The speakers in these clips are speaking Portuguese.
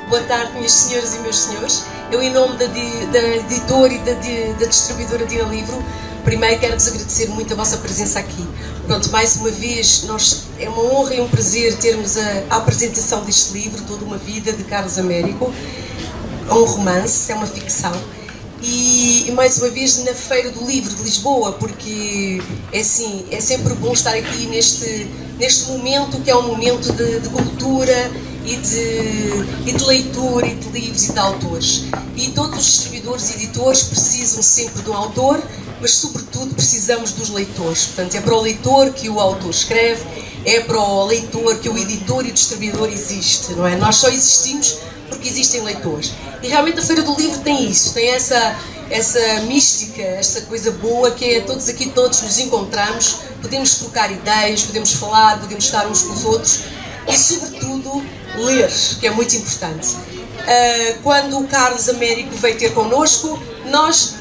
Boa tarde, minhas senhoras e meus senhores. Eu, em nome da editora e da distribuidora Dina Livro, primeiro quero-vos agradecer muito a vossa presença aqui. Pronto, mais uma vez, é uma honra e um prazer termos a apresentação deste livro, Toda uma Vida, de Carlos Américo. É um romance, é uma ficção. E mais uma vez na Feira do Livro de Lisboa, porque é assim, é sempre bom estar aqui neste momento que é um momento de cultura e de leitura e de livros e de autores. E todos os distribuidores e editores precisam sempre de um autor, mas sobretudo precisamos dos leitores. Portanto, é para o leitor que o autor escreve, é para o leitor que o editor e o distribuidor existe, não é? Nós só existimos porque existem leitores. E realmente a Feira do Livro tem isso, tem essa mística, essa coisa boa que é todos aqui, todos nos encontramos, podemos trocar ideias, podemos falar, podemos estar uns com os outros e sobretudo ler, que é muito importante. Quando o Carlos Américo veio ter connosco, nós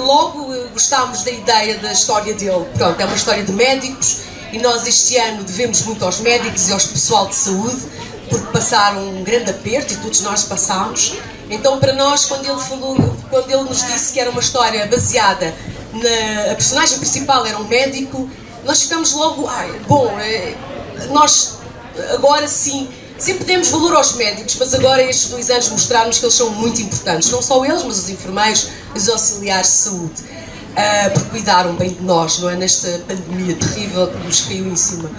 logo gostámos da ideia da história dele. Pronto, é uma história de médicos e nós este ano devemos muito aos médicos e ao pessoal de saúde, porque passaram um grande aperto e todos nós passámos. Então, para nós, quando ele nos disse que era uma história baseada a personagem principal era um médico, nós ficamos logo, nós agora sim, sempre demos valor aos médicos, mas agora estes 2 anos mostraram-nos que eles são muito importantes, não só eles, mas os enfermeiros e os auxiliares de saúde, porque cuidaram bem de nós, não é? Nesta pandemia terrível que nos caiu em cima.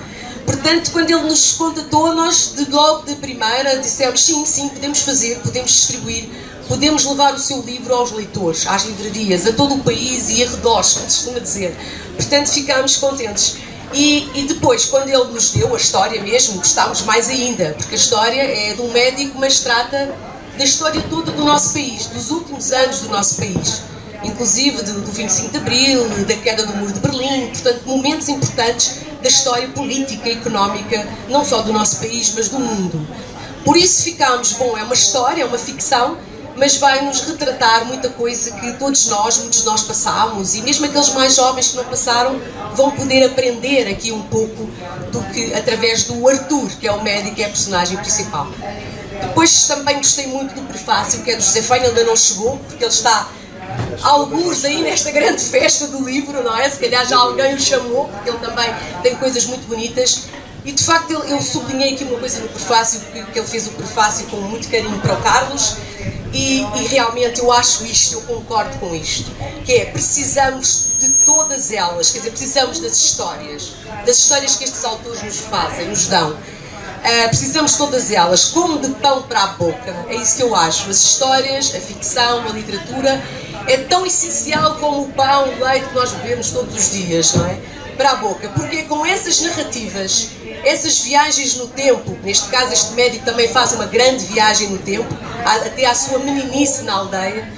Portanto, quando ele nos contatou, nós logo de primeira dissemos sim, podemos fazer, podemos distribuir, podemos levar o seu livro aos leitores, às livrarias, a todo o país e arredores, como se costuma dizer. Portanto, ficámos contentes. E depois, quando ele nos deu a história mesmo, gostámos mais ainda, porque a história é de um médico, mas trata da história toda do nosso país, dos últimos anos do nosso país, inclusive do 25 de Abril, da queda do Muro de Berlim, portanto, momentos importantes da história política e económica, não só do nosso país, mas do mundo. Por isso ficámos, é uma história, é uma ficção, mas vai-nos retratar muita coisa que muitos de nós passámos, e mesmo aqueles mais jovens que não passaram vão poder aprender aqui um pouco através do Arthur, que é o médico, que é a personagem principal. Depois também gostei muito do prefácio, que é do José Feio, ainda não chegou, porque ele está alguns aí nesta grande festa do livro, não é? Se calhar já alguém o chamou, porque ele também tem coisas muito bonitas. E de facto eu sublinhei aqui uma coisa no prefácio, que ele fez o prefácio com muito carinho para o Carlos, e realmente eu acho isto, eu concordo com isto, que é, precisamos de todas elas, quer dizer, precisamos das histórias que estes autores nos fazem, nos dão. Precisamos de todas elas, como de pão para a boca, é isso que eu acho. As histórias, a ficção, a literatura, é tão essencial como o pão, o leite que nós bebemos todos os dias, não é? Para a boca, porque com essas narrativas, essas viagens no tempo, neste caso este médico também faz uma grande viagem no tempo, até à sua meninice na aldeia,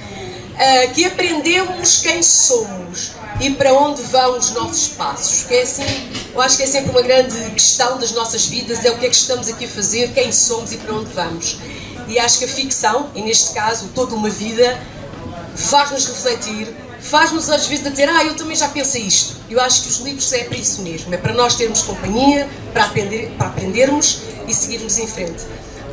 que aprendemos quem somos e para onde vão os nossos passos. Que é assim, eu acho que é sempre uma grande questão das nossas vidas, é o que é que estamos aqui a fazer, quem somos e para onde vamos. E acho que a ficção, e neste caso Toda uma Vida, faz-nos refletir, faz-nos às vezes a dizer, eu também já pensei isto. Eu acho que os livros é para isso mesmo, é para nós termos companhia, para aprendermos e seguirmos em frente.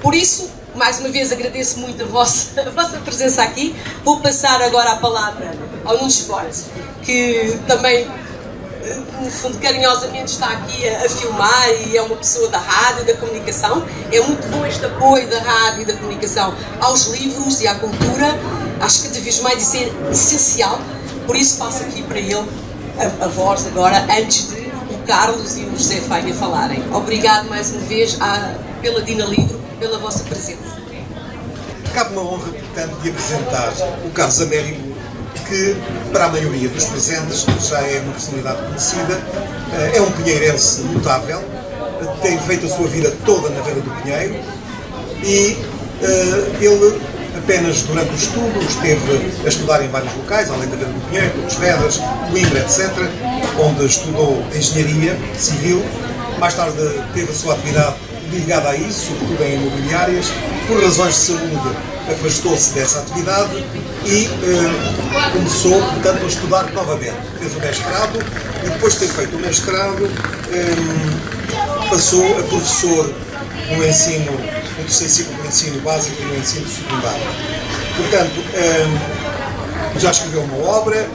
Por isso, mais uma vez agradeço muito a vossa presença aqui. Vou passar agora a palavra ao Nunes Forte, que também, no fundo, carinhosamente está aqui a filmar e é uma pessoa da rádio e da comunicação. É muito bom este apoio da rádio e da comunicação aos livros e à cultura. Acho que cada vez mais isso é essencial. Por isso passo aqui para ele a voz agora, antes de o Carlos e o José Feio falarem. Obrigado mais uma vez pela Dina Livro, pela vossa presença. Cabe uma honra, portanto, de apresentar o Carlos Américo, que para a maioria dos presentes já é uma personalidade conhecida, é um pinheirense notável, tem feito a sua vida toda na Vera do Pinheiro e ele apenas durante o estudo esteve a estudar em vários locais, além da Vera do Pinheiro, Torres Vedras, Coimbra, etc., onde estudou Engenharia Civil. Mais tarde teve a sua atividade ligada a isso, sobretudo em imobiliárias. Por razões de saúde afastou-se dessa atividade e começou, portanto, a estudar novamente. Fez o mestrado e depois de ter feito o mestrado passou a professor no ensino terceiro ciclo do ensino básico e no ensino secundário. Portanto, já escreveu uma obra,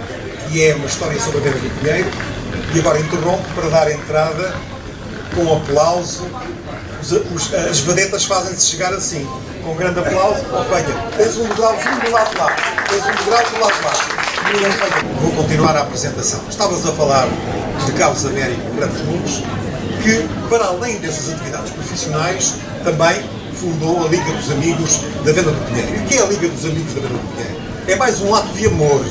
que é uma história sobre a Vera do Pinheiro, e agora interrompo para dar entrada com aplauso. As vedetas fazem-se chegar assim, com um grande aplauso. Venha, tens um degrauzinho do lado de lá, tens um degrau do lado de lá. Vou continuar a apresentação. Estavas a falar de Carlos Américo Grandes Nunes, que, para além dessas atividades profissionais, também fundou a Liga dos Amigos da Venda do Pinheiro. E o que é a Liga dos Amigos da Venda do Pinheiro? É mais um ato de amor,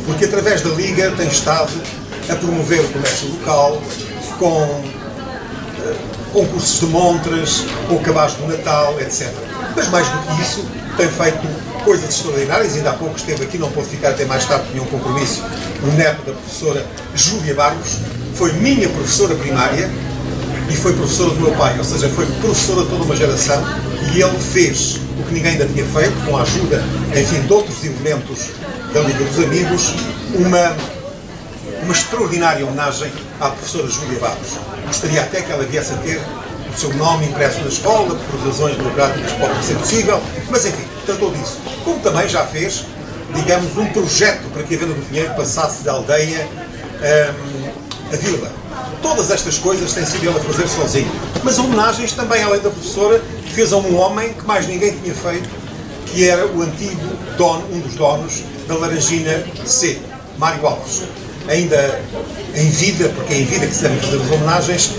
porque através da Liga tem estado a promover o comércio local, com concursos de montras, com cabaz do Natal, etc. Mas mais do que isso, tem feito coisas extraordinárias. Ainda há pouco esteve aqui, não pôde ficar até mais tarde, tinha um compromisso, o neto da professora Júlia Barros, foi minha professora primária e foi professora do meu pai, ou seja, foi professora de toda uma geração, e ele fez o que ninguém ainda tinha feito, com a ajuda, enfim, de outros elementos da Liga dos Amigos, uma extraordinária homenagem à professora Júlia Barros. Gostaria até que ela viesse a ter o seu nome impresso na escola, por razões burocráticas pode ser possível, mas enfim, tratou disso. Como também já fez, digamos, um projeto para que a Venda do Pinheiro passasse da aldeia a vila. Todas estas coisas tem sido ele a fazer sozinho. Mas homenagens também, além da professora, fez a um homem que mais ninguém tinha feito, que era o antigo dono, um dos donos da Laranjina C, Mário Alves. Ainda em vida, porque é em vida que se devem fazer as homenagens,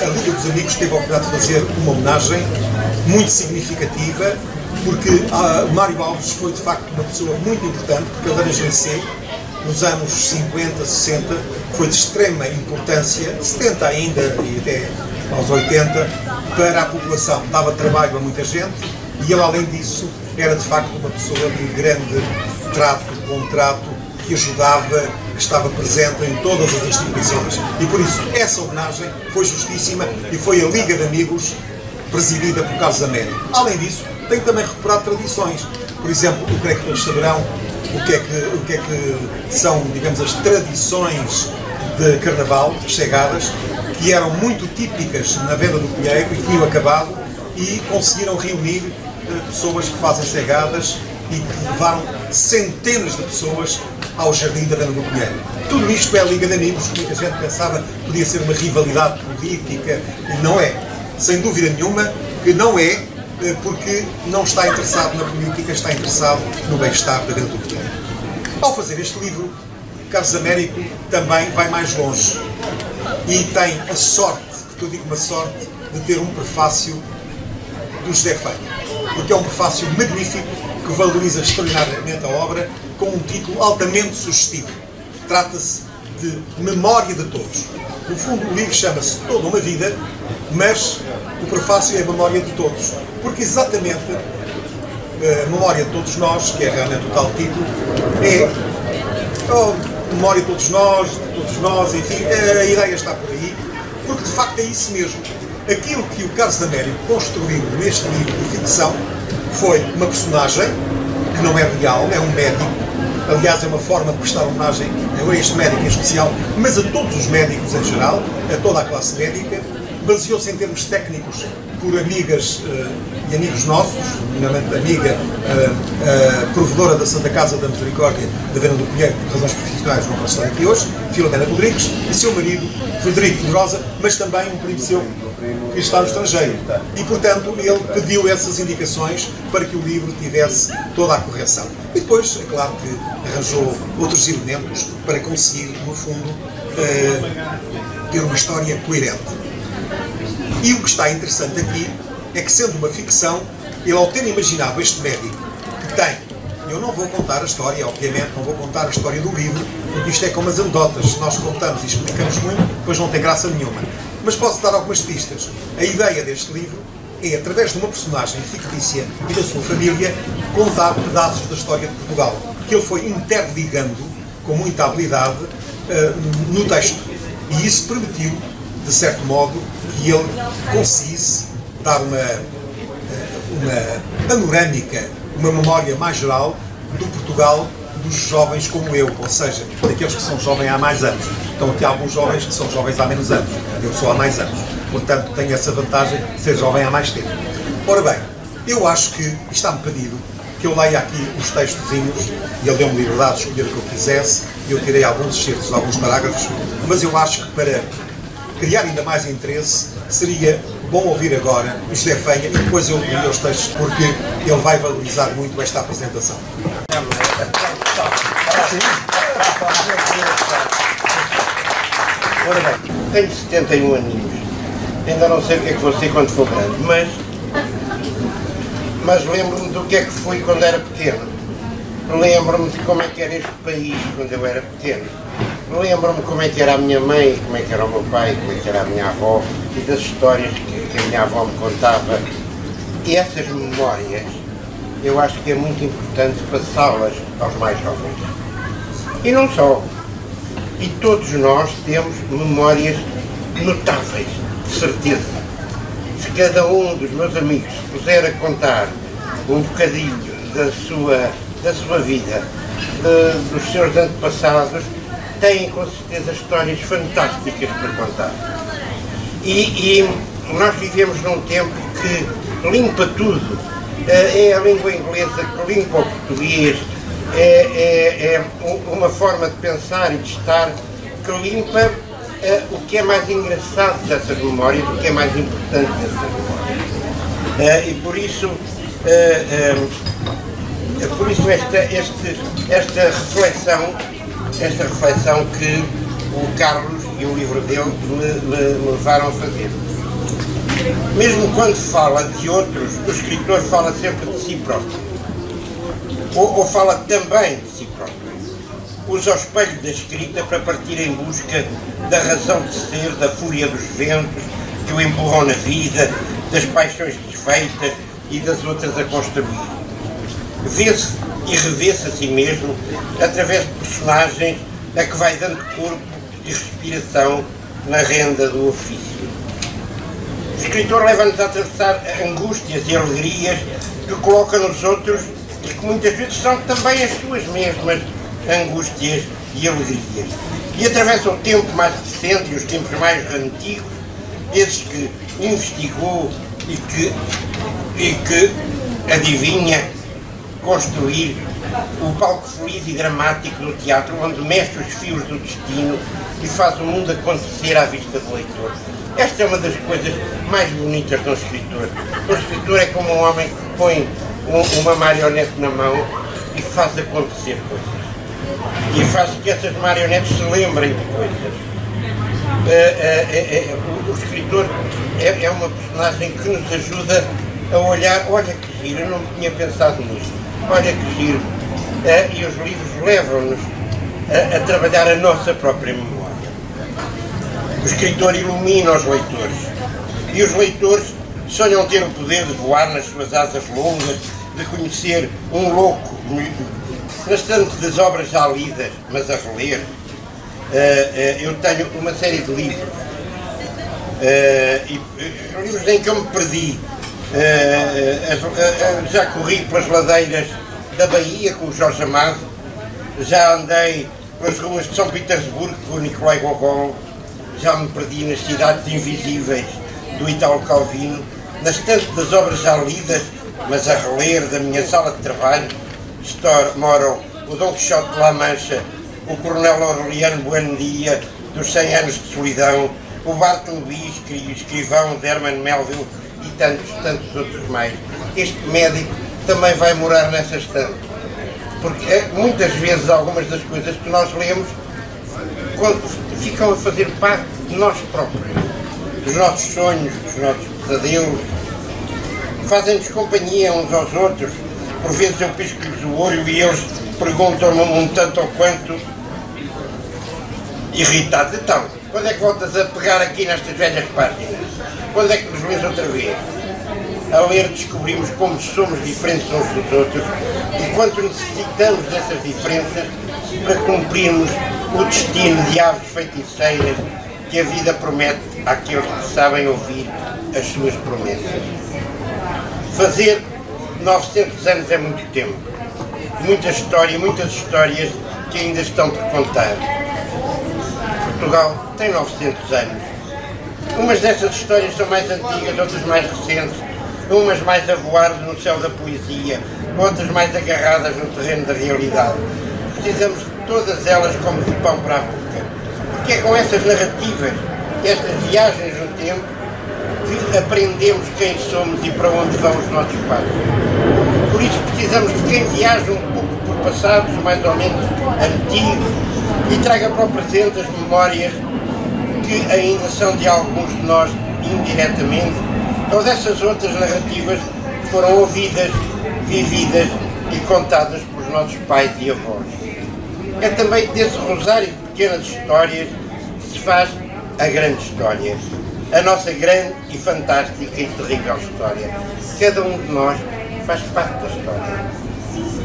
a Liga dos Amigos teve a oportunidade de fazer uma homenagem muito significativa, porque Mário Alves foi de facto uma pessoa muito importante, porque a Laranjina C, nos anos 50, 60, foi de extrema importância, 70 ainda e até aos 80, para a população. Dava trabalho a muita gente e ele, além disso, era de facto uma pessoa de grande trato, bom trato, que ajudava, que estava presente em todas as instituições. E por isso, essa homenagem foi justíssima e foi a Liga de Amigos presidida por Carlos Américo. Além disso, tem também recuperado tradições. Por exemplo, eu creio que todos saberão o que é que são, digamos, as tradições de Carnaval, de chegadas, que eram muito típicas na Venda do Pinheiro e tinham acabado, e conseguiram reunir pessoas que fazem cegadas e que levaram centenas de pessoas ao Jardim da Venda do Pinheiro. Tudo isto é a Liga de Amigos, que muita gente pensava que podia ser uma rivalidade política, e não é. Sem dúvida nenhuma que não é, porque não está interessado na política, está interessado no bem-estar da Venda do Pinheiro. Ao fazer este livro, Carlos Américo também vai mais longe e tem a sorte, porque eu digo uma sorte, de ter um prefácio do José Feio, porque é um prefácio magnífico que valoriza extraordinariamente a obra, com um título altamente sugestivo. Trata-se de Memória de Todos. No fundo, o livro chama-se Toda uma Vida, mas o prefácio é a Memória de Todos, porque exatamente a memória de todos nós, que é realmente o tal título, é a memória de todos nós, enfim, a ideia está por aí, porque de facto é isso mesmo. Aquilo que o Carlos Américo construiu neste livro de ficção foi uma personagem que não é real, é um médico. Aliás, é uma forma de prestar homenagem a este médico em especial, mas a todos os médicos em geral, a toda a classe médica. Baseou-se em termos técnicos por amigas e amigos nossos, nomeadamente a amiga provedora da Santa Casa da Misericórdia da Venda do Pinheiro, por razões profissionais não posso estar aqui hoje, Filomena Rodrigues, e seu marido, Frederico Pedrosa, mas também um primo seu que está no estrangeiro. E, portanto, ele pediu essas indicações para que o livro tivesse toda a correção. E depois, é claro que arranjou outros elementos para conseguir, no fundo, ter uma história coerente. E o que está interessante aqui é que, sendo uma ficção, ele, ao ter imaginado este médico que tem, eu não vou contar a história, obviamente, não vou contar a história do livro, porque isto é como as anedotas, se nós contamos e explicamos muito, depois não tem graça nenhuma. Mas posso dar algumas pistas. A ideia deste livro é, através de uma personagem fictícia e da sua família, contar pedaços da história de Portugal, que ele foi interligando com muita habilidade no texto. E isso permitiu, de certo modo, que ele conseguisse dar uma panorâmica, uma memória mais geral do Portugal dos jovens como eu, ou seja, daqueles que são jovens há mais anos. Então aqui há alguns jovens que são jovens há menos anos, eu sou há mais anos, portanto tenho essa vantagem de ser jovem há mais tempo. Ora bem, eu acho que está-me pedido que eu leia aqui uns textozinhos, e ele deu-me liberdade de escolher o que eu quisesse, e eu tirei alguns excertos de alguns parágrafos, mas eu acho que para criar ainda mais interesse, seria bom ouvir agora o José Fenha, e depois eu leio os textos, porque ele vai valorizar muito esta apresentação. Ora bem, tenho 71 aninhos, ainda não sei o que é que vou ser quando for grande, mas lembro-me do que é que fui quando era pequeno. Lembro-me de como é que era este país quando eu era pequeno. Lembro-me como é que era a minha mãe, como é que era o meu pai, como é que era a minha avó, e das histórias que a minha avó me contava. E essas memórias, eu acho que é muito importante passá-las aos mais jovens. E não só. E todos nós temos memórias notáveis, de certeza. Se cada um dos meus amigos puser a contar um bocadinho da sua vida, dos seus antepassados, têm com certeza histórias fantásticas para contar. E nós vivemos num tempo que limpa tudo. É a língua inglesa que limpa o português, é uma forma de pensar e de estar que limpa o que é mais engraçado dessas memórias, o que é mais importante dessas memórias. E por isso esta reflexão que o Carlos e o livro dele me levaram a fazer. Mesmo quando fala de outros, o escritor fala sempre de si próprio. Ou fala também de si próprio. Usa o espelho da escrita para partir em busca da razão de ser, da fúria dos ventos que o empurram na vida, das paixões desfeitas e das outras a construir. Vê-se e revê-se a si mesmo através de personagens a que vai dando corpo e respiração na renda do ofício. O escritor leva-nos a atravessar angústias e alegrias que coloca nos outros e que muitas vezes são também as suas mesmas angústias e alegrias. E atravessa o tempo mais recente e os tempos mais antigos, esses que investigou e que adivinha construir o palco feliz e dramático do teatro, onde mexe os fios do destino e faz o mundo acontecer à vista do leitor. Esta é uma das coisas mais bonitas de um escritor. O escritor é como um homem que põe uma marionete na mão e faz acontecer coisas. E faz que essas marionetes se lembrem de coisas. O escritor é uma personagem que nos ajuda a olhar, olha que giro, eu não tinha pensado nisso, olha que giro. E os livros levam-nos a trabalhar a nossa própria memória. O escritor ilumina os leitores. E os leitores sonham ter o poder de voar nas suas asas longas, de conhecer um louco, na estante das obras já lidas, mas a reler. Eu tenho uma série de livros, livros em que eu me perdi. Já corri pelas ladeiras da Bahia com o Jorge Amado, já andei pelas ruas de São Petersburgo com o Nicolai Gogol, já me perdi nas cidades invisíveis do Italo Calvino, na estante das obras já lidas, mas a reler da minha sala de trabalho, moram o Dom Quixote de La Mancha, o Coronel Aureliano Buendia, dos 100 anos de solidão, o Bartleby, escrivão de Herman Melville e tantos outros mais. Este médico também vai morar nessa estante, porque muitas vezes algumas das coisas que nós lemos ficam a fazer parte de nós próprios, dos nossos sonhos, dos nossos pesadelos, fazem-nos companhia uns aos outros. Por vezes eu pisco-lhes o olho e eles perguntam-me um tanto ou quanto irritados: então, quando é que voltas a pegar aqui nestas velhas páginas? Quando é que nos lês outra vez? A ler descobrimos como somos diferentes uns dos outros e quanto necessitamos dessas diferenças para cumprirmos o destino de aves feiticeiras que a vida promete àqueles que sabem ouvir as suas promessas. Fazer 900 anos é muito tempo, muita história, muitas histórias que ainda estão por contar. Portugal tem 900 anos. Umas dessas histórias são mais antigas, outras mais recentes, umas mais a voar no céu da poesia, outras mais agarradas no terreno da realidade. Precisamos de todas elas como de pão para a boca, porque é com essas narrativas, estas viagens no tempo, que aprendemos quem somos e para onde vão os nossos passos. Por isso precisamos de quem viaja um pouco por passados mais ou menos antigos e traga para o presente as memórias que ainda são de alguns de nós indiretamente, ou dessas outras narrativas que foram ouvidas, vividas e contadas pelos nossos pais e avós. É também desse rosário de pequenas histórias que se faz a grande história, a nossa grande e fantástica e terrível história. Cada um de nós faz parte da história.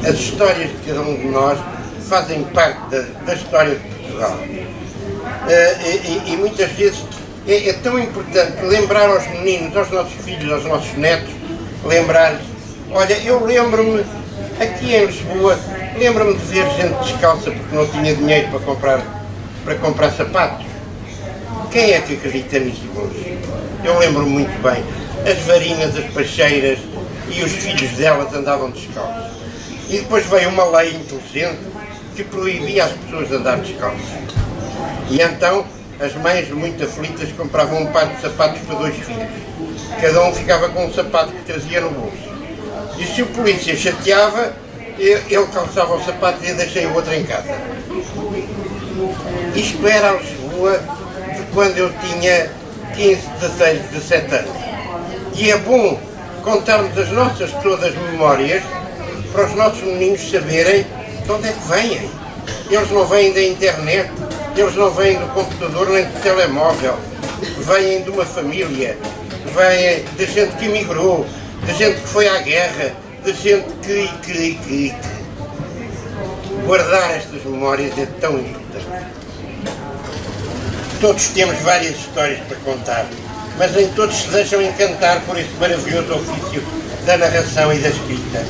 As histórias de cada um de nós fazem parte da história de Portugal. E muitas vezes é tão importante lembrar aos meninos, aos nossos filhos, aos nossos netos, lembrar-lhes, olha, eu lembro-me, aqui em Lisboa, lembro-me de ver gente descalça porque não tinha dinheiro para comprar sapatos. Quem é que acredita nisso hoje? Eu lembro-me muito bem. As varinhas, as pacheiras e os filhos delas andavam descalços. E depois veio uma lei inteligente que proibia as pessoas de andar descalços. E então as mães, muito aflitas, compravam um par de sapatos para 2 filhos. Cada um ficava com um sapato que trazia no bolso. E se o polícia chateava, ele calçava o sapato e deixei o outro em casa. Isto era a Lisboa de quando eu tinha 15, 16, 17 anos. E é bom contarmos as nossas todas memórias para os nossos meninos saberem de onde é que vêm. Eles não vêm da internet, eles não vêm do computador nem do telemóvel, vêm de uma família, vêm de gente que emigrou, de gente que foi à guerra, de gente que guardar estas memórias é tão importante. Todos temos várias histórias para contar, mas nem todos se deixam encantar por este maravilhoso ofício da narração e da escrita.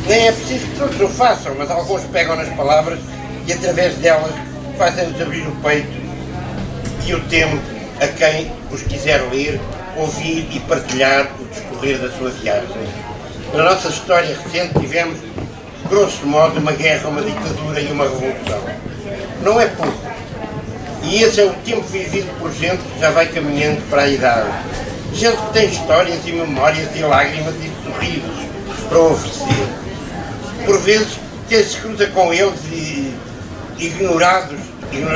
Nem é preciso que todos o façam, mas alguns pegam nas palavras e através delas fazem-nos abrir o peito e o tempo a quem os quiser ler, ouvir e partilhar o discorrer da sua viagem. Na nossa história recente tivemos, grosso modo, uma guerra, uma ditadura e uma revolução. Não é pouco. E esse é o tempo vivido por gente que já vai caminhando para a idade. Gente que tem histórias e memórias e lágrimas e sorrisos para oferecer. Por vezes, quem se cruza com eles ignorados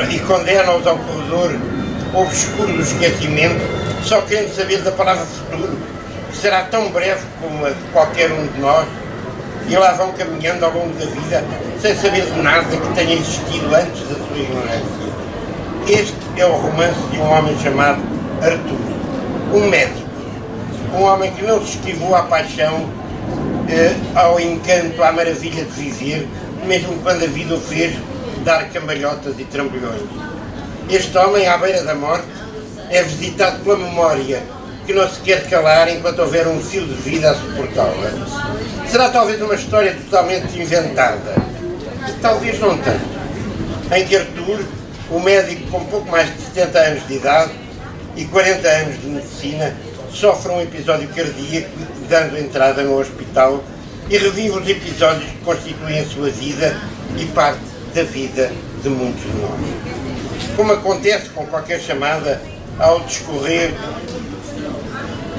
e condena-os ao corredor obscuro do esquecimento, só querendo saber da palavra futuro, que será tão breve como a de qualquer um de nós, e lá vão caminhando ao longo da vida sem saber de nada que tenha existido antes da sua ignorância. Este é o romance de um homem chamado Arturo, um médico, um homem que não se esquivou à paixão, ao encanto, à maravilha de viver, mesmo quando a vida o fez dar cambalhotas e trambolhões. Este homem, à beira da morte, é visitado pela memória, que não se quer calar enquanto houver um fio de vida a suportá-la. Será talvez uma história totalmente inventada, e talvez não tanto, em que Arturo, o médico com pouco mais de 70 anos de idade e 40 anos de medicina, sofre um episódio cardíaco, dando entrada no hospital, e revive os episódios que constituem a sua vida e parte da vida de muitos de nós. Como acontece com qualquer chamada, ao discorrer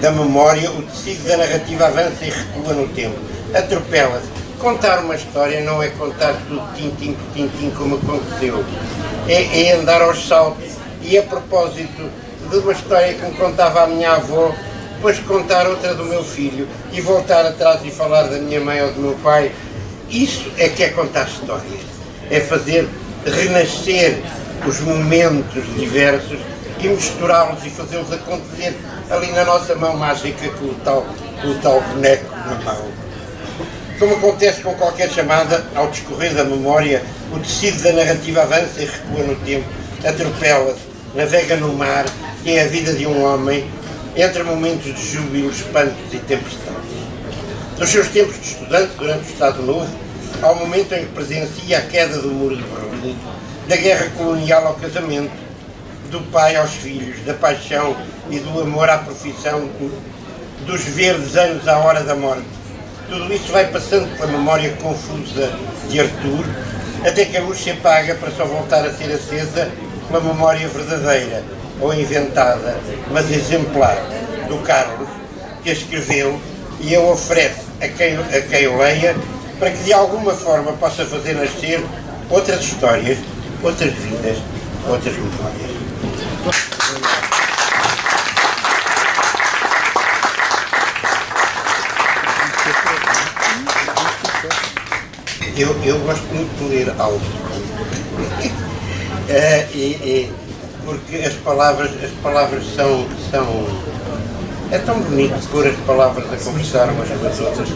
da memória, o tecido da narrativa avança e recua no tempo, atropela-se. Contar uma história não é contar tudo tintim por tintim como aconteceu, é andar aos saltos. E a propósito de uma história que me contava a minha avó, depois contar outra do meu filho e voltar atrás e falar da minha mãe ou do meu pai, isso é que é contar histórias, é fazer renascer os momentos diversos e misturá-los e fazê-los acontecer ali na nossa mão mágica com o tal boneco na mão. Como acontece com qualquer chamada, ao discorrer da memória, o tecido da narrativa avança e recua no tempo, atropela-se, navega no mar, que é a vida de um homem, entre momentos de júbilo, espantos e tempestades. Nos seus tempos de estudante, durante o Estado Novo, ao momento em que presencia a queda do muro de Berlim, da guerra colonial ao casamento, do pai aos filhos, da paixão e do amor à profissão dos verdes anos à hora da morte. Tudo isso vai passando pela memória confusa de Artur, até que a luz se apaga para só voltar a ser acesa uma memória verdadeira, ou inventada, mas exemplar, do Carlos, que a escreveu e a oferece a quem o leia, para que de alguma forma possa fazer nascer outras histórias, outras vidas, outras memórias. Eu gosto muito de ler algo. Porque as palavras são... É tão bonito pôr as palavras a conversar umas com as outras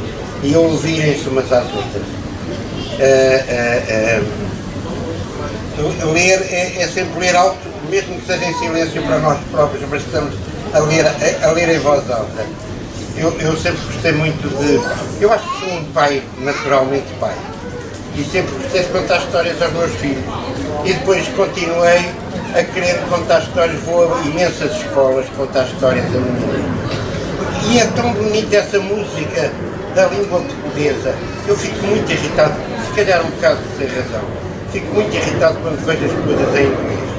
e a ouvirem-se umas às outras. Ler é sempre ler alto, mesmo que seja em silêncio para nós próprios, mas estamos a ler em voz alta. Eu sempre gostei muito de... Eu acho que sou um pai, naturalmente pai. E sempre gostei de contar histórias aos meus filhos. E depois continuei a querer contar histórias, vou a imensas escolas contar histórias a mim. E é tão bonita essa música da língua portuguesa. Eu fico muito irritado, se calhar um bocado sem razão, fico muito irritado quando vejo as coisas em inglês.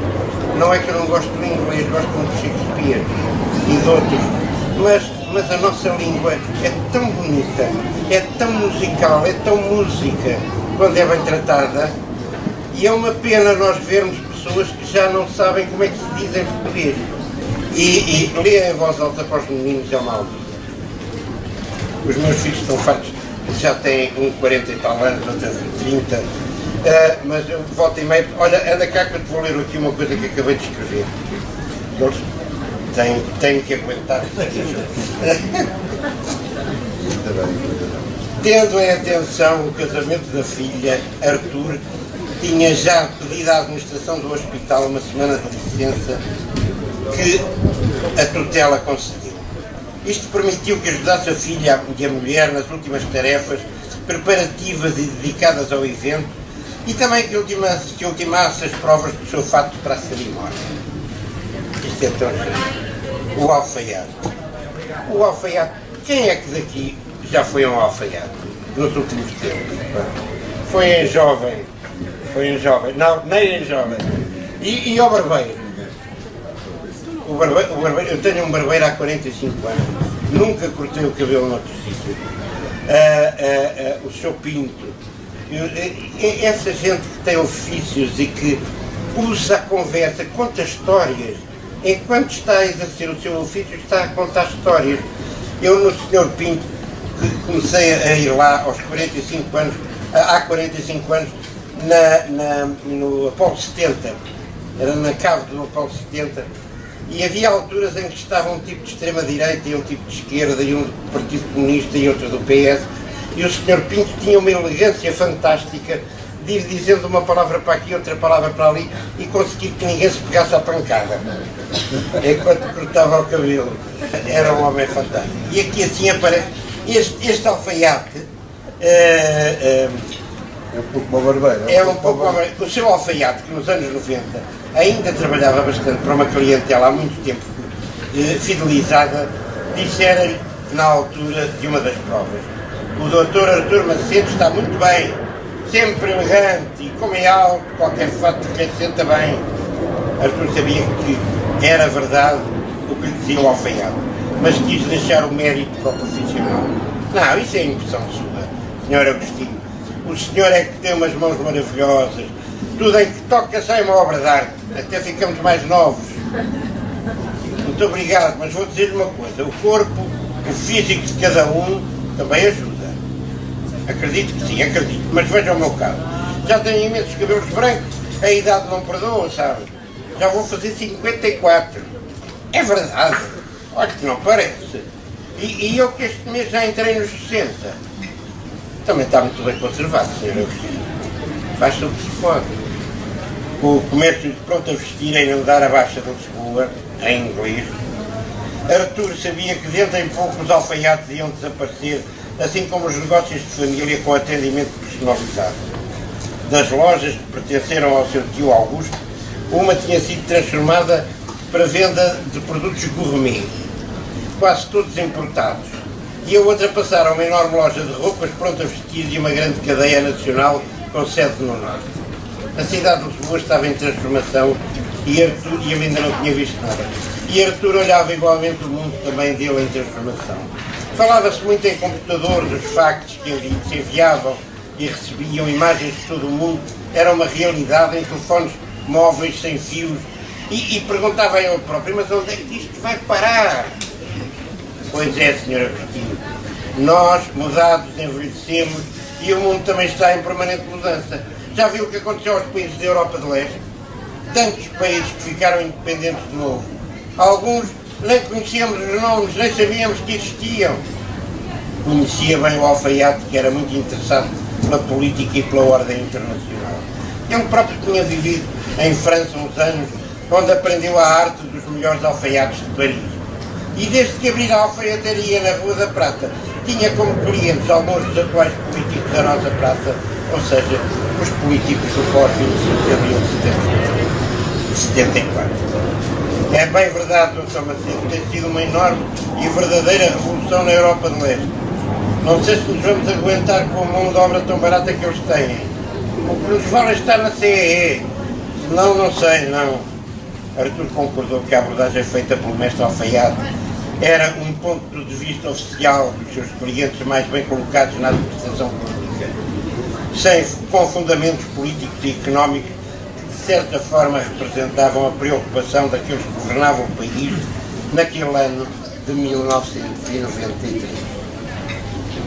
Não é que eu não gosto de inglês, gosto muito de Shakespeare e de outros, mas a nossa língua é tão bonita, é tão musical, é tão música quando é bem tratada, e é uma pena nós vermos pessoas que já não sabem como é que se diz em português. E ler em voz alta para os meninos é uma alegria. Os meus filhos estão fartos, já têm um 40 e tal anos, outros 30, mas eu volto e meio, olha, anda cá que eu te vou ler aqui uma coisa que acabei de escrever. Eles têm que aguentar. Tendo em atenção o casamento da filha, Artur tinha já pedido à administração do hospital uma semana de licença que a tutela concedeu. Isto permitiu que ajudasse a filha e a mulher nas últimas tarefas preparativas e dedicadas ao evento, e também que ultimasse as provas do seu fato para a cerimónia. Isto é tão giro. O alfaiate. O alfaiate. Quem é que daqui já foi um alfaiate nos últimos tempos? Foi em jovem. Não, nem em jovem. E ao barbeiro? O barbeiro, eu tenho um barbeiro há 45 anos, nunca cortei o cabelo noutro sítio. O Sr. Pinto, essa gente que tem ofícios e que usa a conversa, conta histórias, enquanto está a exercer o seu ofício, está a contar histórias. Eu no Sr. Pinto, que comecei a ir lá aos 45 anos, há 45 anos, no Apolo 70, era na cave do Apolo 70, e havia alturas em que estava um tipo de extrema-direita e um tipo de esquerda, e um do Partido Comunista e outro do PS, e o Sr. Pinto tinha uma elegância fantástica de ir dizendo uma palavra para aqui, outra palavra para ali, e conseguir que ninguém se pegasse à pancada, enquanto cortava o cabelo. Era um homem fantástico. E aqui assim aparece este alfaiate. É um pouco uma barbeira. É um pouco uma barbeira. O seu alfaiate, que nos anos 90 ainda trabalhava bastante para uma clientela há muito tempo fidelizada, dissera-lhe na altura de uma das provas: o Dr. Artur Macedo está muito bem, sempre elegante, e como é alto, qualquer fato que lhe senta bem. Artur sabia que era verdade o que lhe dizia o alfaiate, mas quis deixar o mérito para o profissional. Não, isso é impressão sua, Sr. Agostinho. O senhor é que tem umas mãos maravilhosas, tudo em que toca sai uma obra de arte, até ficamos mais novos. Muito obrigado, mas vou dizer-lhe uma coisa: o corpo, o físico de cada um também ajuda. Acredito que sim, acredito, mas veja o meu caso. Já tenho imensos cabelos brancos, a idade não perdoa, sabe? Já vou fazer 54. É verdade, olha que não parece. E eu que este mês já entrei nos 60. Também está muito bem conservado, Sr. Agostinho. Faz-se o que se pode. Com o comércio de pronto a vestir em andar a Baixa de Lisboa, em inglês, Artur sabia que dentro em pouco os alfaiates iam desaparecer, assim como os negócios de família com atendimento personalizado. Das lojas que pertenceram ao seu tio Augusto, uma tinha sido transformada para venda de produtos gourmet. quase todos importados. E a outra passaram uma enorme loja de roupas pronta a vestir e uma grande cadeia nacional com sede no Norte. A cidade de Lisboa estava em transformação e ele ainda não tinha visto nada. E Artur olhava igualmente o mundo também dele em transformação. Falava-se muito em computadores, os factos que se enviavam e recebiam imagens de todo o mundo, era uma realidade em telefones móveis sem fios, e perguntava a ele próprio, mas onde é que isto vai parar? Pois é, Sr. Agostinho, nós, mudados, envelhecemos e o mundo também está em permanente mudança. Já viu o que aconteceu aos países da Europa de Leste? Tantos países que ficaram independentes de novo. Alguns nem conhecíamos os nomes, nem sabíamos que existiam. Conhecia bem o alfaiate, que era muito interessado pela política e pela ordem internacional. Ele próprio tinha vivido em França uns anos, onde aprendeu a arte dos melhores alfaiates de Paris. E desde que abriu a alfaiataria na Rua da Prata, tinha como clientes alguns dos atuais políticos da nossa praça, ou seja, os políticos do pós-25 de abril de 74. É bem verdade, Dr. Macedo, tem sido uma enorme e verdadeira revolução na Europa de Leste. Não sei se nos vamos aguentar com a mão de obra tão barata que eles têm. O que nos vale estar na CEE. Senão, não sei, não. Artur concordou que a abordagem feita pelo mestre alfaiate era um ponto de vista oficial dos seus clientes mais bem colocados na administração pública, com fundamentos políticos e económicos que, de certa forma, representavam a preocupação daqueles que governavam o país naquele ano de 1993.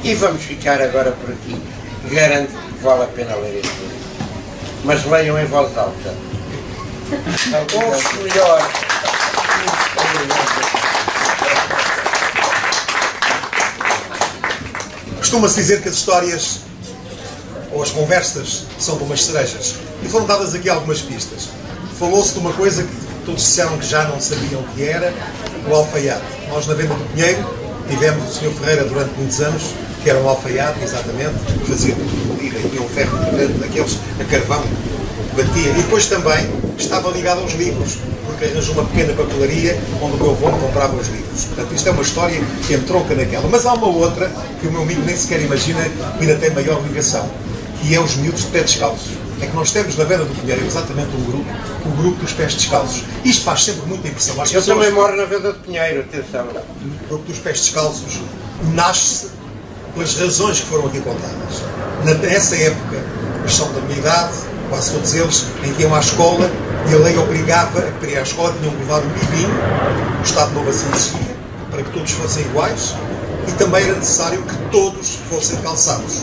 E vamos ficar agora por aqui. Garanto que vale a pena ler este livro. Mas leiam em voz alta. Ouve-se melhor. Costuma-se dizer que as histórias ou as conversas são de umas cerejas. E foram dadas aqui algumas pistas. Falou-se de uma coisa que todos disseram que já não sabiam o que era, o alfaiate. Nós, na Venda do Pinheiro, tivemos o Sr. Ferreira durante muitos anos, que era um alfaiate, exatamente, que fazia polida e tinha um ferro grande daqueles a carvão, batia. E depois também estava ligado aos livros, porque arranjou uma pequena papelaria onde o meu avô comprava os livros. Portanto, isto é uma história que entronca naquela. Mas há uma outra que o meu amigo nem sequer imagina que ainda tem maior ligação, que é os miúdos de pé descalços. É que nós temos na Venda do Pinheiro exatamente o grupo dos pés descalços. Isto faz sempre muita impressão. Eu também moro na Venda do Pinheiro, atenção. O grupo dos pés descalços nasce pelas razões que foram aqui contadas. Nessa época, eles são da minha idade, quase todos eles, em que iam à escola e a lei obrigava a que para ir à escola tinham que levar um bibinho, o Estado Novo assim exigia, para que todos fossem iguais, e também era necessário que todos fossem calçados.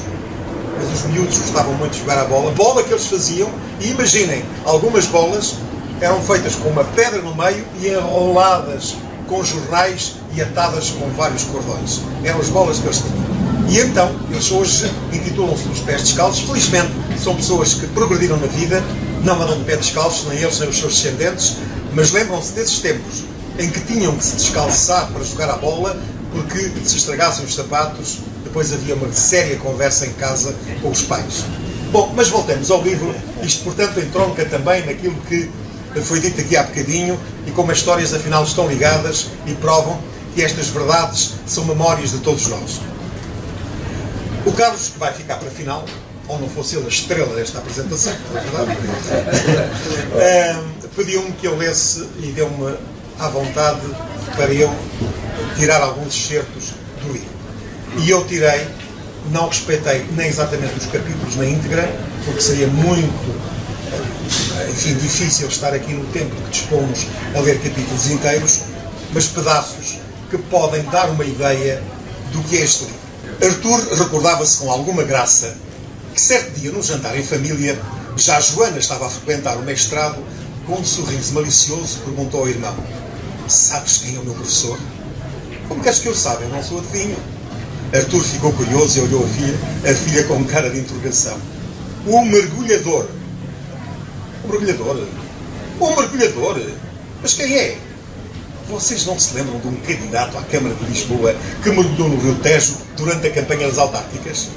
Mas os miúdos gostavam muito de jogar a bola que eles faziam, e imaginem, algumas bolas eram feitas com uma pedra no meio e enroladas com jornais e atadas com vários cordões. Eram as bolas que eles tinham. E então, eles hoje intitulam-se os pés descalços. Felizmente, são pessoas que progrediram na vida, não andam de pé descalços, nem eles nem os seus descendentes, mas lembram-se desses tempos em que tinham que se descalçar para jogar a bola, porque se estragassem os sapatos, depois havia uma séria conversa em casa com os pais. Bom, mas voltemos ao livro. Isto, portanto, entronca também naquilo que foi dito aqui há bocadinho, e como as histórias, afinal, estão ligadas e provam que estas verdades são memórias de todos nós. O Carlos, que vai ficar para a final, ou não fosse ele a estrela desta apresentação, é verdade, pediu-me que eu lesse e deu-me à vontade para eu tirar alguns excertos do livro. E eu tirei, não respeitei nem exatamente os capítulos na íntegra, porque seria muito, enfim, difícil estar aqui no tempo que dispomos a ler capítulos inteiros, mas pedaços que podem dar uma ideia do que é este livro. Artur recordava-se com alguma graça que certo dia, num jantar em família, já Joana estava a frequentar o mestrado, com um sorriso malicioso perguntou ao irmão: "Sabes quem é o meu professor?" "Como queres que eu saiba? Eu não sou adivinho." Artur ficou curioso e olhou a filha com cara de interrogação. "O mergulhador." "O mergulhador? O mergulhador? Mas quem é?" "Vocês não se lembram de um candidato à Câmara de Lisboa que mergulhou no Rio Tejo durante a campanha das autárquicas?"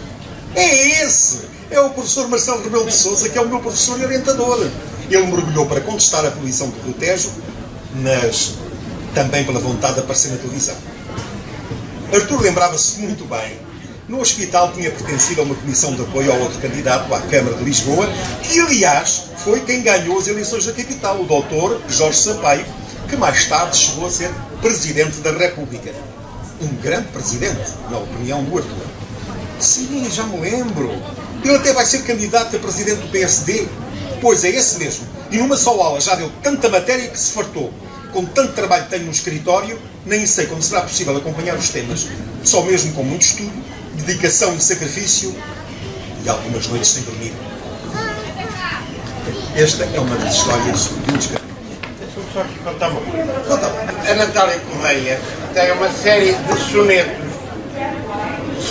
"É esse! É o professor Marcelo Rebelo de Sousa, que é o meu professor e orientador. Ele mergulhou para contestar a poluição do Rio Tejo, mas também pela vontade de aparecer na televisão." Artur lembrava-se muito bem. No hospital tinha pertencido a uma comissão de apoio ao outro candidato à Câmara de Lisboa, que, aliás, foi quem ganhou as eleições da capital, o Dr. Jorge Sampaio, que mais tarde chegou a ser Presidente da República. Um grande presidente, na opinião do Artur. Sim, já me lembro. Ele até vai ser candidato a Presidente do PSD. Pois é, esse mesmo. E numa só aula já deu tanta matéria que se fartou. Com tanto trabalho que tenho no escritório, nem sei como será possível acompanhar os temas. Só mesmo com muito estudo, dedicação e sacrifício e algumas noites sem dormir. Esta é uma das histórias de um escritor. Deixa-me só aqui contar uma coisa. A Natália Correia tem uma série de sonetos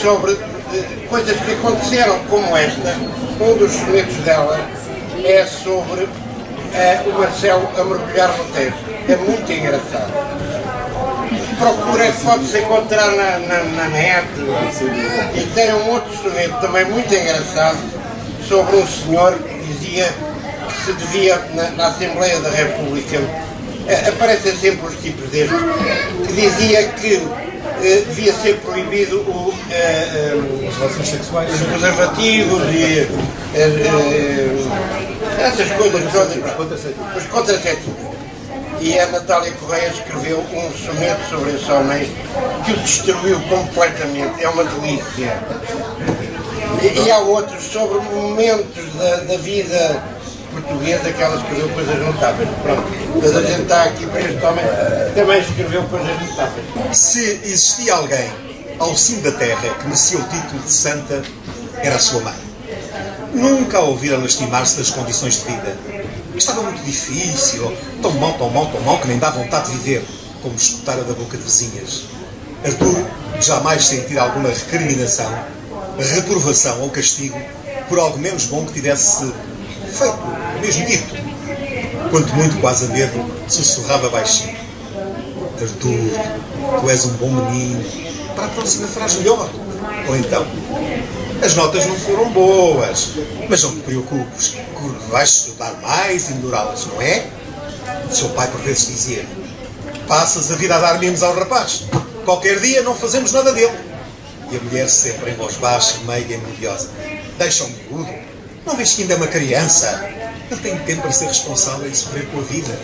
sobre coisas que aconteceram, como esta. Um dos sonetos dela é sobre o Marcelo a mergulhar no Tejo. É muito engraçado. Procura, pode-se encontrar na net. E tem um outro soneto também muito engraçado sobre um senhor que dizia que se devia, na Assembleia da República, aparecem sempre os tipos destes, que dizia que devia ser proibido As relações sexuais, os preservativos e essas coisas todas, os contraceptivos. E a Natália Correia escreveu um soneto sobre esse homem que o destruiu completamente. É uma delícia. E há outros sobre momentos da vida portuguesa que ela escreveu coisas notáveis. Pronto, mas a gente está aqui para este homem também escreveu coisas notáveis. Se existia alguém ao cimo da terra que merecia o título de santa, era a sua mãe. Nunca a ouvira lastimar-se das condições de vida. Estava muito difícil, tão mal, que nem dá vontade de viver, como escutara da boca de vizinhas. Artur jamais sentira alguma recriminação, reprovação ou castigo por algo menos bom que tivesse feito, mesmo dito. Quanto muito, quase a medo, sussurrava baixinho. Artur, tu és um bom menino, para a próxima farás melhor. Ou então, as notas não foram boas, mas não te preocupes, que vais estudar mais e melhorá-las, não é? O seu pai por vezes dizia: passas a vida a dar mimos ao rapaz, qualquer dia não fazemos nada dele. E a mulher sempre em voz baixa, meiga e melodiosa: deixa-o miúdo, não vês que ainda é uma criança? Ele tem tempo para ser responsável e sofrer com a vida.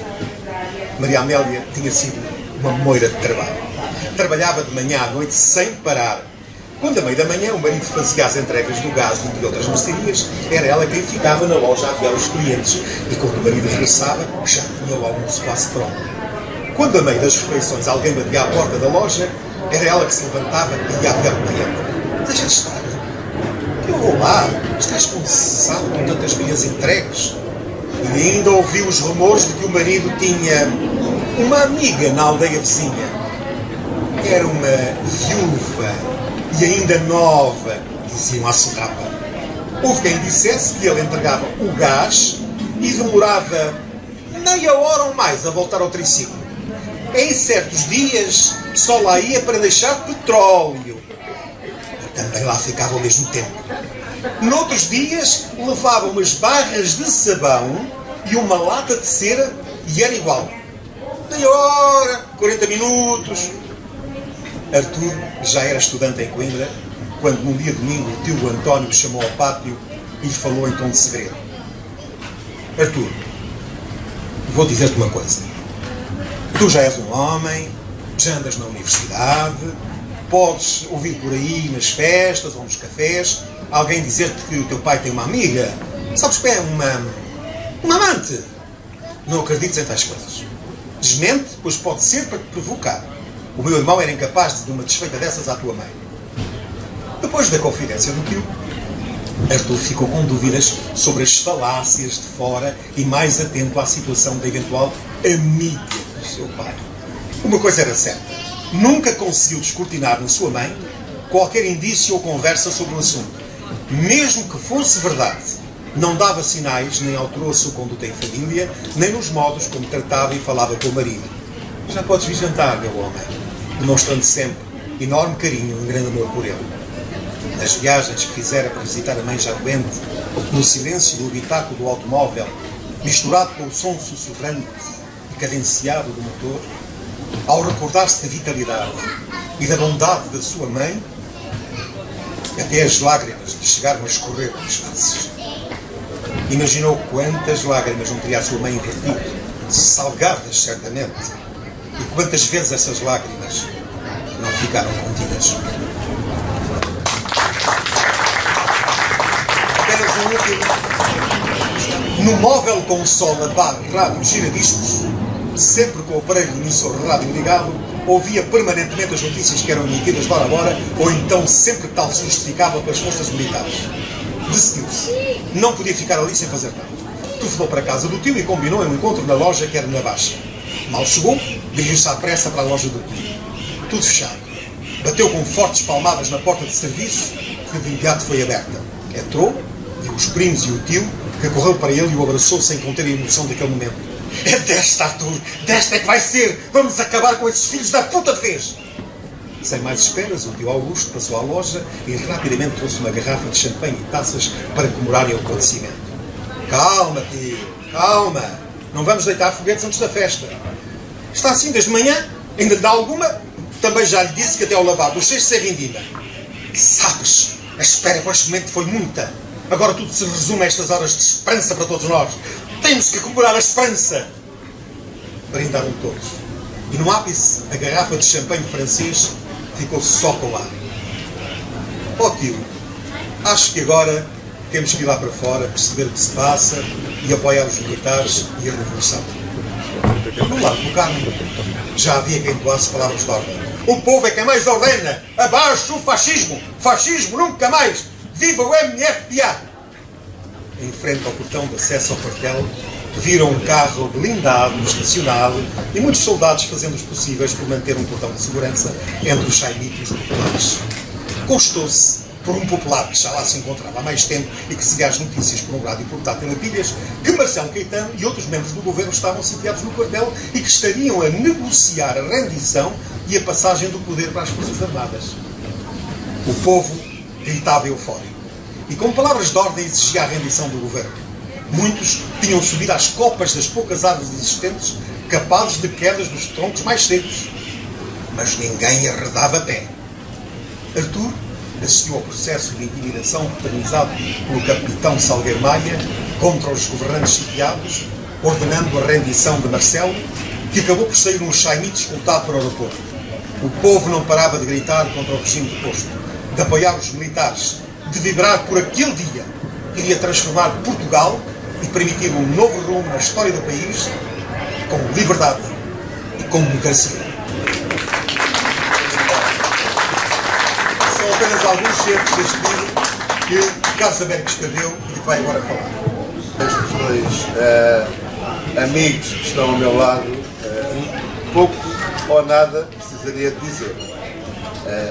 Maria Amélia tinha sido uma moira de trabalho. Trabalhava de manhã à noite sem parar. Quando, à meia da manhã, o marido fazia as entregas do gás e de outras mercearias, era ela quem ficava na loja a aviar os clientes. E quando o marido regressava, já tinha o almoço quase pronto. Quando, a meio das refeições, alguém batia à porta da loja, era ela que se levantava e ia aviar o cliente. Deixa de estar. Eu vou lá. Estás cansado com tantas milhas entregues. E ainda ouviu os rumores de que o marido tinha uma amiga na aldeia vizinha. Era uma viúva. E ainda nova, diziam à sorrapa. Houve quem dissesse que ele entregava o gás e demorava meia hora ou mais a voltar ao triciclo. Em certos dias só lá ia para deixar petróleo. E também lá ficava ao mesmo tempo. Noutros dias levava umas barras de sabão e uma lata de cera e era igual. Meia hora, 40 minutos... Artur já era estudante em Coimbra, quando num dia de domingo o tio António o chamou ao pátio e lhe falou em tom de segredo. Artur, vou dizer-te uma coisa. Tu já és um homem, já andas na universidade, podes ouvir por aí nas festas ou nos cafés alguém dizer-te que o teu pai tem uma amiga. Sabes que é uma amante. Não acredites em tais coisas. Desmente, pois pode ser para te provocar. O meu irmão era incapaz de uma desfeita dessas à tua mãe. Depois da confidência do tio, Artur ficou com dúvidas sobre as falácias de fora e mais atento à situação da eventual amiga do seu pai. Uma coisa era certa: nunca conseguiu descortinar na sua mãe qualquer indício ou conversa sobre o assunto. Mesmo que fosse verdade, não dava sinais, nem alterou a sua conduta em família, nem nos modos como tratava e falava com o marido. Já podes vir jantar, meu homem, demonstrando sempre enorme carinho e grande amor por ele. Nas viagens que fizera para visitar a mãe já doente, no silêncio do habitáculo do automóvel, misturado com o som sussurrante e cadenciado do motor, ao recordar-se da vitalidade, e da bondade da sua mãe, até as lágrimas lhe chegaram a escorrer pelas faces. Imaginou quantas lágrimas não teria a sua mãe invertido, salgadas certamente, e quantas vezes essas lágrimas não ficaram contidas. Apenas um último. No móvel com o sol a bar, rádio, giradiscos, sempre com o aparelho emissor de rádio ligado, ouvia permanentemente as notícias que eram emitidas de hora a hora, ou então sempre que tal se justificava pelas forças militares. Decidiu-se. Não podia ficar ali sem fazer nada. Telefonou para a casa do tio e combinou um encontro na loja que era na Baixa. Mal chegou, dirigiu-se à pressa para a loja do tio. Tudo fechado. Bateu com fortes palmadas na porta de serviço, que de imediato foi aberta. Entrou, viu os primos e o tio, que correu para ele e o abraçou sem conter a emoção daquele momento. É desta, Arthur! Desta é que vai ser! Vamos acabar com esses filhos da puta de vez! Sem mais esperas, o tio Augusto passou à loja e rapidamente trouxe uma garrafa de champanhe e taças para comemorarem o acontecimento. Calma, tio, calma! Não vamos deitar foguetes antes da festa. Está assim desde manhã? Ainda lhe dá alguma? Também já lhe disse que até ao lavar dos 6 se rendida. Sabes, a espera por este momento foi muita. Agora tudo se resume a estas horas de esperança para todos nós. Temos que comemorar a esperança! Brindaram todos. E no ápice, a garrafa de champanhe francês ficou só com o ar. Ó tio, acho que agora temos que ir lá para fora, perceber o que se passa e apoiar os militares e a revolução. No lado do Carmo, já havia quem doasse palavras de ordem. O povo é quem mais ordena! Abaixo o fascismo! Fascismo nunca mais! Viva o MFPA! Em frente ao portão de acesso ao quartel, viram um carro blindado, estacionado, e muitos soldados fazendo os possíveis por manter um portão de segurança entre os chaimitos populares. Constou-se por um popular que já lá se encontrava há mais tempo e que seguia as notícias por um rádio portátil a pilhas, que Marcelo Caetano e outros membros do governo estavam sitiados no quartel e que estariam a negociar a rendição e a passagem do poder para as Forças Armadas. O povo gritava eufórico e com palavras de ordem exigia a rendição do governo. Muitos tinham subido às copas das poucas árvores existentes, capazes de quedas dos troncos mais secos. Mas ninguém arredava pé. Arthur assistiu ao processo de intimidação protagonizado pelo capitão Salgueiro Maia contra os governantes sitiados, ordenando a rendição de Marcelo, que acabou por sair um chaimite escoltado para o aeroporto. O povo não parava de gritar contra o regime deposto, de apoiar os militares, de vibrar por aquele dia que iria transformar Portugal e permitir um novo rumo na história do país, com liberdade e com democracia. São apenas alguns certos deste livro que Carlos Américo escreveu e que vai agora falar. Estes dois amigos que estão ao meu lado, pouco ou nada precisaria de dizer.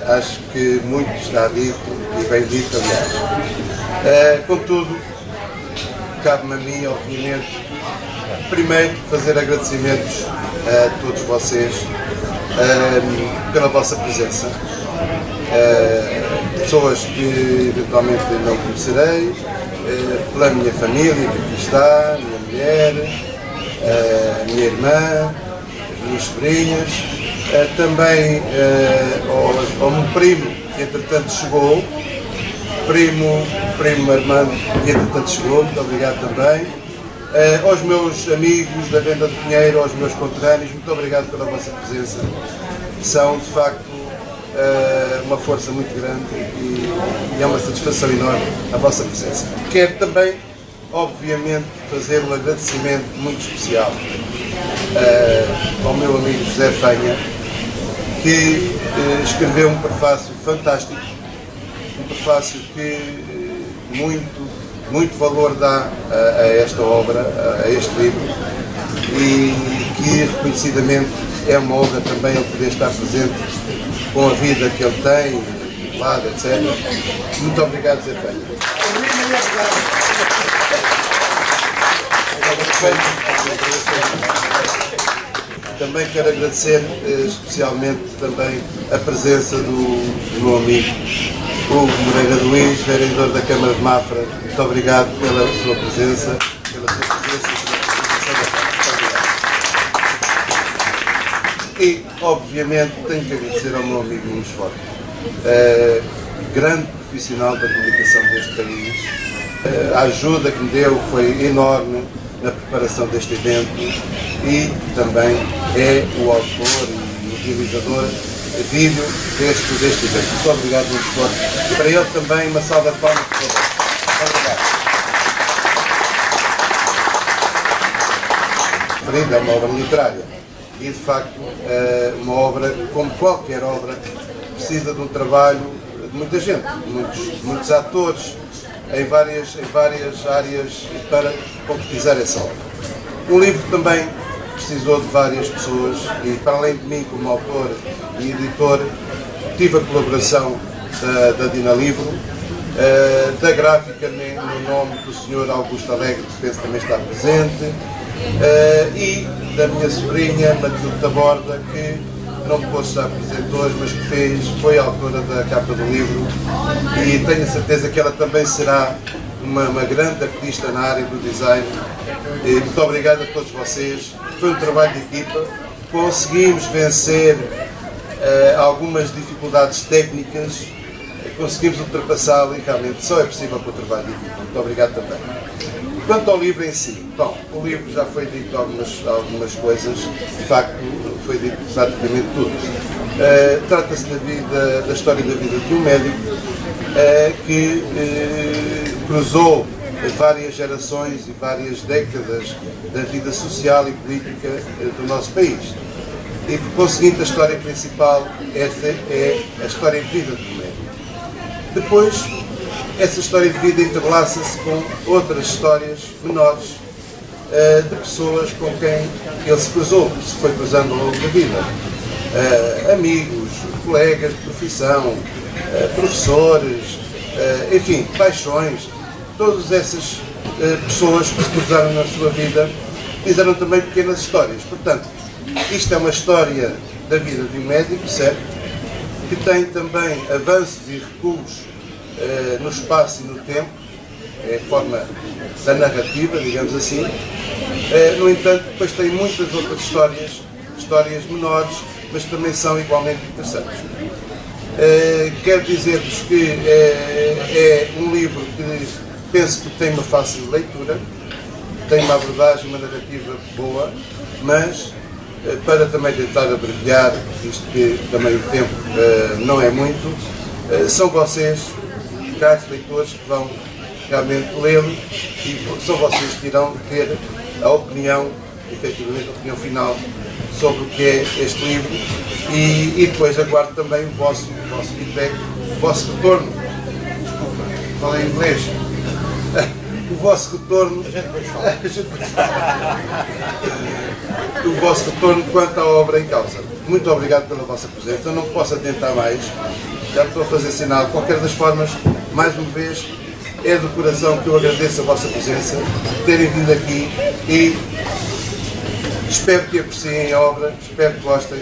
Acho que muito está dito e bem dito, aliás. Contudo, cabe-me a mim, obviamente, primeiro fazer agradecimentos a todos vocês pela vossa presença. Pessoas que eventualmente não conhecerei, pela minha família que aqui está, minha mulher, minha irmã, as minhas sobrinhas, também ao meu primo que entretanto chegou, primo Armando que entretanto chegou, muito obrigado também, aos meus amigos da Venda do Pinheiro, aos meus conterrâneos, muito obrigado pela vossa presença. São de facto uma força muito grande e é uma satisfação enorme a vossa presença. Quero também, obviamente, fazer um agradecimento muito especial ao meu amigo José Fenha, que escreveu um prefácio fantástico, um prefácio que muito valor dá a esta obra, a este livro, e que reconhecidamente é uma honra também ele poder estar presente com a vida que ele tem, titulada, etc. Muito obrigado, Zé Fenha. Também quero agradecer especialmente também a presença do meu amigo Hugo Moreira de Luís, vereador da Câmara de Mafra. Muito obrigado pela sua presença, pela sua presença e pela participação da Câmara. Muito obrigado. E, obviamente, tenho que agradecer ao meu amigo Nunes Forte, grande profissional da comunicação deste país. A ajuda que me deu foi enorme na preparação deste evento e também é o autor e o realizador vídeo deste evento. Muito obrigado, Nunes Forte. E para ele também uma salva de palmas, por favor. Obrigado. É uma obra literária e, de facto, uma obra, como qualquer obra, precisa de um trabalho de muita gente, muitos atores em várias áreas para concretizar essa obra. O livro também precisou de várias pessoas e, para além de mim, como autor e editor, tive a colaboração da Dina Livro, da gráfica no nome do Sr. Augusto Alegre, que penso também está presente, e da minha sobrinha Matilde Taborda, que não pôde estar presente hoje, mas que foi a autora da capa do livro, e tenho a certeza que ela também será uma grande artista na área do design. E muito obrigado a todos vocês. Foi um trabalho de equipa, conseguimos vencer algumas dificuldades técnicas, conseguimos ultrapassá-lo e realmente só é possível com o trabalho de equipa. Muito obrigado também. Quanto ao livro em si, bom, o livro já foi dito algumas coisas, de facto foi dito praticamente tudo. Trata-se da história da vida de um médico que cruzou várias gerações e várias décadas da vida social e política do nosso país. E por conseguinte, a história principal, esta é a história de vida do médico. Depois, essa história de vida entrelaça-se com outras histórias menores de pessoas com quem ele se cruzou, se foi cruzando ao longo da vida. Amigos, colegas de profissão, professores, enfim, paixões, todas essas pessoas que se cruzaram na sua vida fizeram também pequenas histórias. Portanto, isto é uma história da vida de um médico, certo? Que tem também avanços e recuos no espaço e no tempo, é a forma da narrativa, digamos assim. No entanto, depois tem muitas outras histórias menores, mas também são igualmente interessantes. Quero dizer-vos que é um livro que penso que tem uma fácil leitura, tem uma abordagem, uma narrativa boa, mas para também tentar abreviar, visto que também o tempo não é muito, são vocês, caros leitores, que vão realmente lê-lo e são vocês que irão ter a opinião, efetivamente a opinião final sobre o que é este livro e depois aguardo também o vosso feedback, o vosso retorno. Desculpa, falei em inglês. O vosso retorno. O vosso retorno quanto à obra em causa. Muito obrigado pela vossa presença. Eu não posso adiantar mais. Já me estou a fazer sinal. De qualquer das formas, mais uma vez, é do coração que eu agradeço a vossa presença, terem vindo aqui e espero que apreciem a obra, espero que gostem.